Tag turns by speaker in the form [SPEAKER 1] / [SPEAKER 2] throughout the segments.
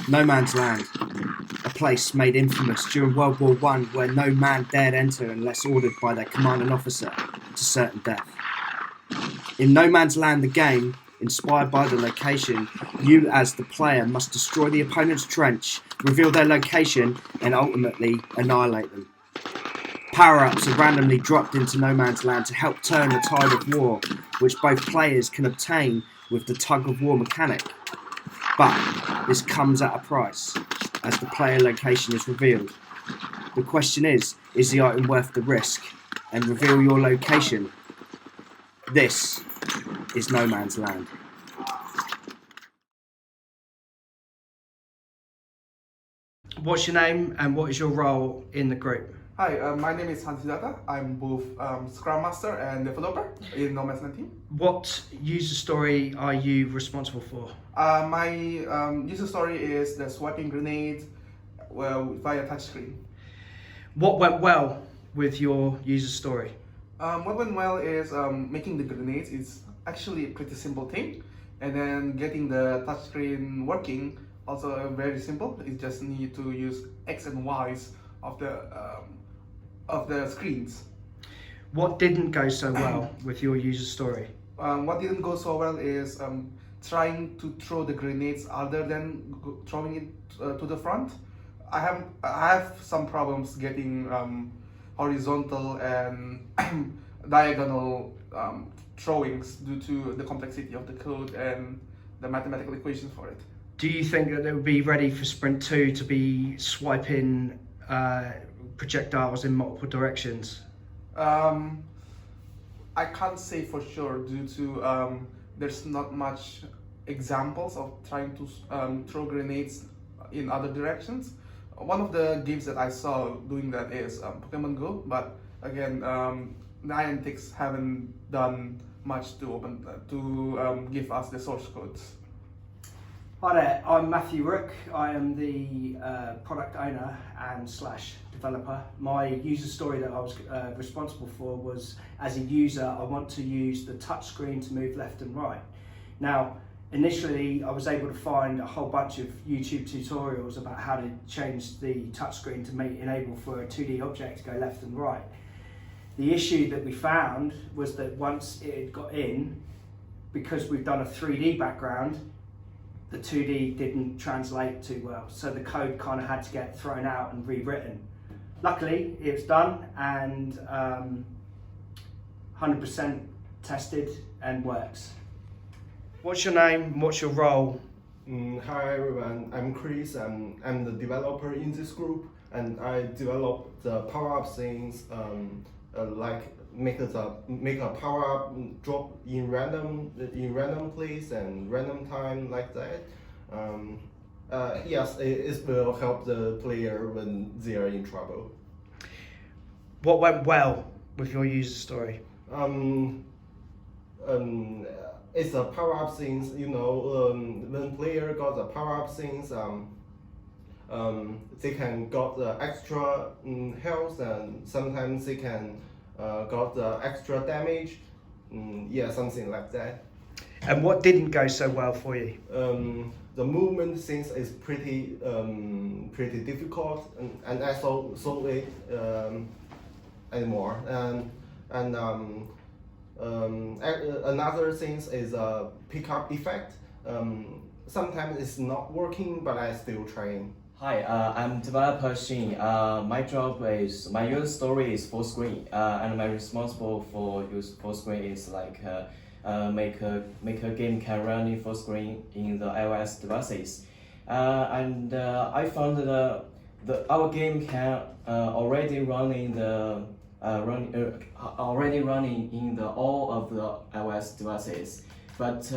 [SPEAKER 1] No Man's Land, a place made infamous during World War I where no man dared enter unless ordered by their commanding officer to certain death. In No Man's Land, the game, inspired by the location, you as the player must destroy the opponent's trench, reveal their location, and ultimately annihilate them. Power-ups are randomly dropped into No Man's Land to help turn the tide of war, which both players can obtain with the tug-of-war mechanic. But this comes at a price, as the player location is revealed. The question is the item worth the risk? And reveal your location. This is No Man's Land. What's your name and what is your role in the group?
[SPEAKER 2] Hi, my name is Hans Hidata. I'm both Scrum Master and developer in No Man's Land team.
[SPEAKER 1] What user story are you responsible for?
[SPEAKER 2] My user story is the swiping grenades via touchscreen.
[SPEAKER 1] What went well with your user story?
[SPEAKER 2] What went well is making the grenades is actually a pretty simple thing, and then getting the touchscreen working also very simple. You just need to use X and Y's of the screens.
[SPEAKER 1] What didn't go so well with your user story?
[SPEAKER 2] What didn't go so well is trying to throw the grenades other than throwing it to the front. I have some problems getting horizontal and diagonal throwings due to the complexity of the code and the mathematical equations for it.
[SPEAKER 1] Do you think that they would be ready for Sprint 2 to be swiping projectiles in multiple directions?
[SPEAKER 2] I can't say for sure due to there's not much examples of trying to throw grenades in other directions. One of the games that I saw doing that is Pokemon Go, but again, Niantic haven't done much to give us the source codes.
[SPEAKER 1] Hi there, I'm Matthew Rook. I am the product owner and / developer. My user story that I was responsible for was, as a user, I want to use the touchscreen to move left and right. Now, initially, I was able to find a whole bunch of YouTube tutorials about how to change the touchscreen to enable for a 2D object to go left and right. The issue that we found was that once it had got in, because we've done a 3D background, the 2D didn't translate too well, so the code kind of had to get thrown out and rewritten. Luckily, it was done and 100% tested and works. What's your name? What's your role?
[SPEAKER 3] Hi everyone, I'm Chris. I'm the developer in this group, and I develop the power-up things like make a power-up drop in random place and random time like that. Yes, it will help the player when they are in trouble.
[SPEAKER 1] What went well with your user story?
[SPEAKER 3] It's a power-up things, when player got the power-up things, they can got the extra health, and sometimes they can got the extra damage, something like that.
[SPEAKER 1] And what didn't go so well for you?
[SPEAKER 3] The movement things is pretty difficult, and I solve it anymore. Another thing is a pickup effect. Sometimes it's not working, but I still trying.
[SPEAKER 4] Hi, I'm developer Shin. My user story is full screen, and my responsible for use full screen is like make a game can run in full screen in the iOS devices. I found that our game can already running in the all of the iOS devices, but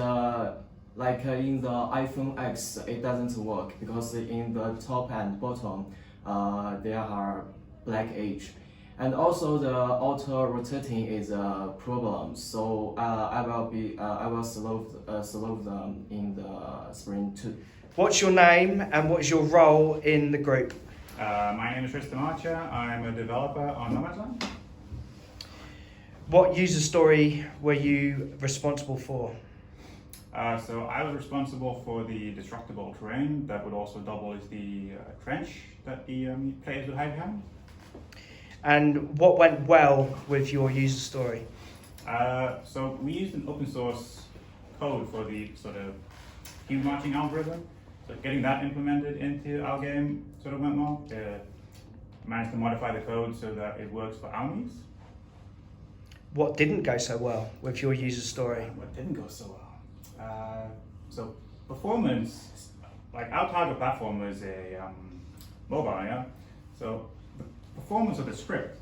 [SPEAKER 4] like in the iPhone X, it doesn't work because in the top and bottom there are black edge, and also the auto rotating is a problem. So I will solve them in the Sprint 2.
[SPEAKER 1] What's your name and what is your role in the group?
[SPEAKER 5] My name is Tristan Archer. I'm a developer on No Man's Land.
[SPEAKER 1] What user story were you responsible for?
[SPEAKER 5] So I was responsible for the destructible terrain that would also double as the trench that the players would hide behind.
[SPEAKER 1] And what went well with your user story?
[SPEAKER 5] So we used an open source code for the sort of queue marching algorithm. So getting that implemented into our game sort of went well. Managed to modify the code so that it works for armies.
[SPEAKER 1] What didn't go so well with your user story?
[SPEAKER 5] What didn't go so well? So performance, like our target platform was a mobile, yeah? So the performance of the script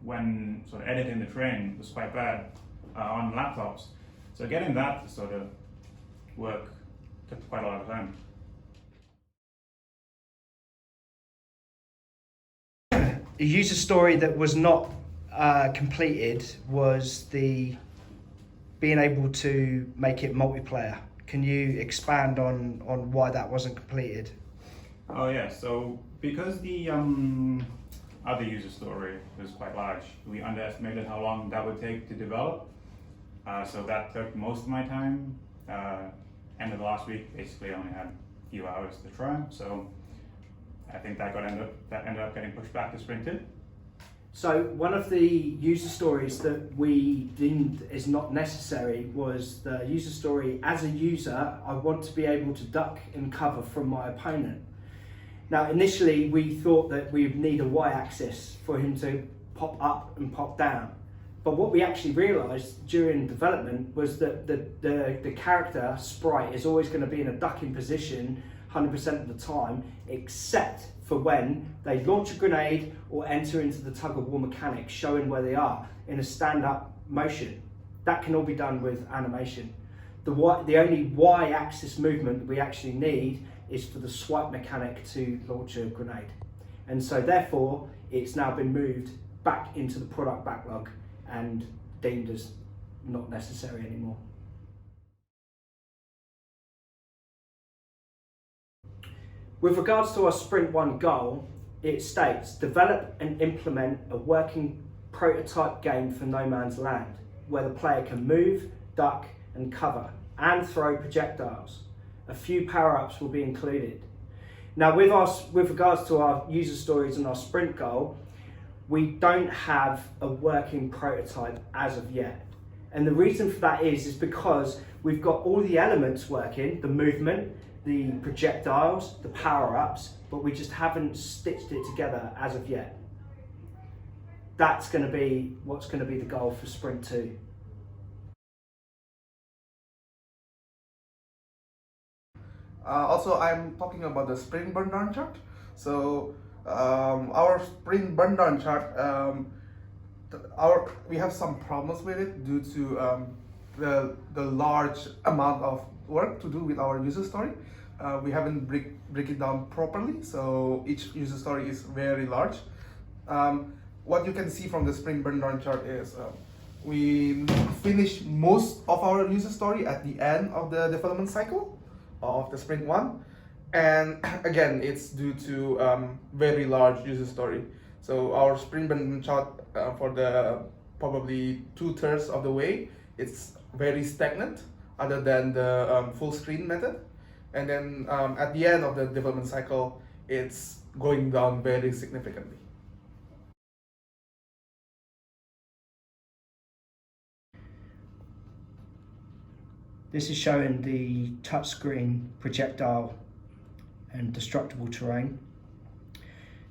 [SPEAKER 5] when sort of editing the terrain was quite bad on laptops. So getting that to sort of work took quite a lot of time.
[SPEAKER 1] A user story that was not completed was the being able to make it multiplayer. Can you expand on why that wasn't completed?
[SPEAKER 5] Oh yeah, so because the other user story was quite large, we underestimated how long that would take to develop. So that took most of my time. End of the last week, basically I only had a few hours to try. So I think that ended up getting pushed back to Sprint 2.
[SPEAKER 1] So one of the user stories that we deemed is not necessary was the user story, as a user, I want to be able to duck and cover from my opponent. Now initially we thought that we would need a y-axis for him to pop up and pop down. But what we actually realised during development was that the character sprite is always going to be in a ducking position 100% of the time, except for when they launch a grenade or enter into the tug-of-war mechanic, showing where they are in a stand-up motion. That can all be done with animation. The only y-axis movement that we actually need is for the swipe mechanic to launch a grenade. And so therefore, it's now been moved back into the product backlog and deemed as not necessary anymore. With regards to our Sprint 1 goal, it states, develop and implement a working prototype game for No Man's Land, where the player can move, duck and cover, and throw projectiles. A few power-ups will be included. Now with regards to our user stories and our Sprint goal, we don't have a working prototype as of yet. And the reason for that is because we've got all the elements working, the movement, the projectiles, the power-ups, but we just haven't stitched it together as of yet. That's going to be what's going to be the goal for Sprint 2.
[SPEAKER 2] Also, I'm talking about the sprint burn down chart. So our sprint burn down chart, we have some problems with it due to the large amount of work to do with our user story. We haven't break it down properly, so each user story is very large. What you can see from the sprint burn down chart is we finish most of our user story at the end of the development cycle of the Sprint 1, and again it's due to very large user story. So our sprint burn chart for the probably 2/3 of the way, it's very stagnant other than the full screen method, and then at the end of the development cycle it's going down very significantly.
[SPEAKER 1] This is showing the touchscreen projectile and destructible terrain.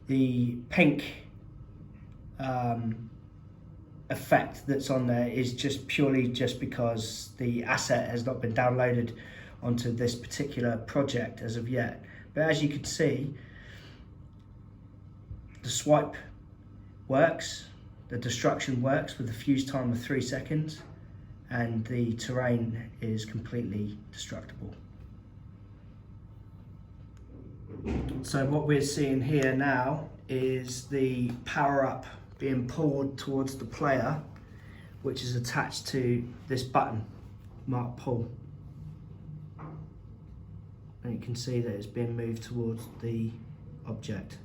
[SPEAKER 1] The pink effect that's on there is just purely because the asset has not been downloaded onto this particular project as of yet. But as you can see, the swipe works, the destruction works with a fuse time of 3 seconds, and the terrain is completely destructible. So what we're seeing here now is the power-up being pulled towards the player, which is attached to this button marked pull. And you can see that it's being moved towards the object.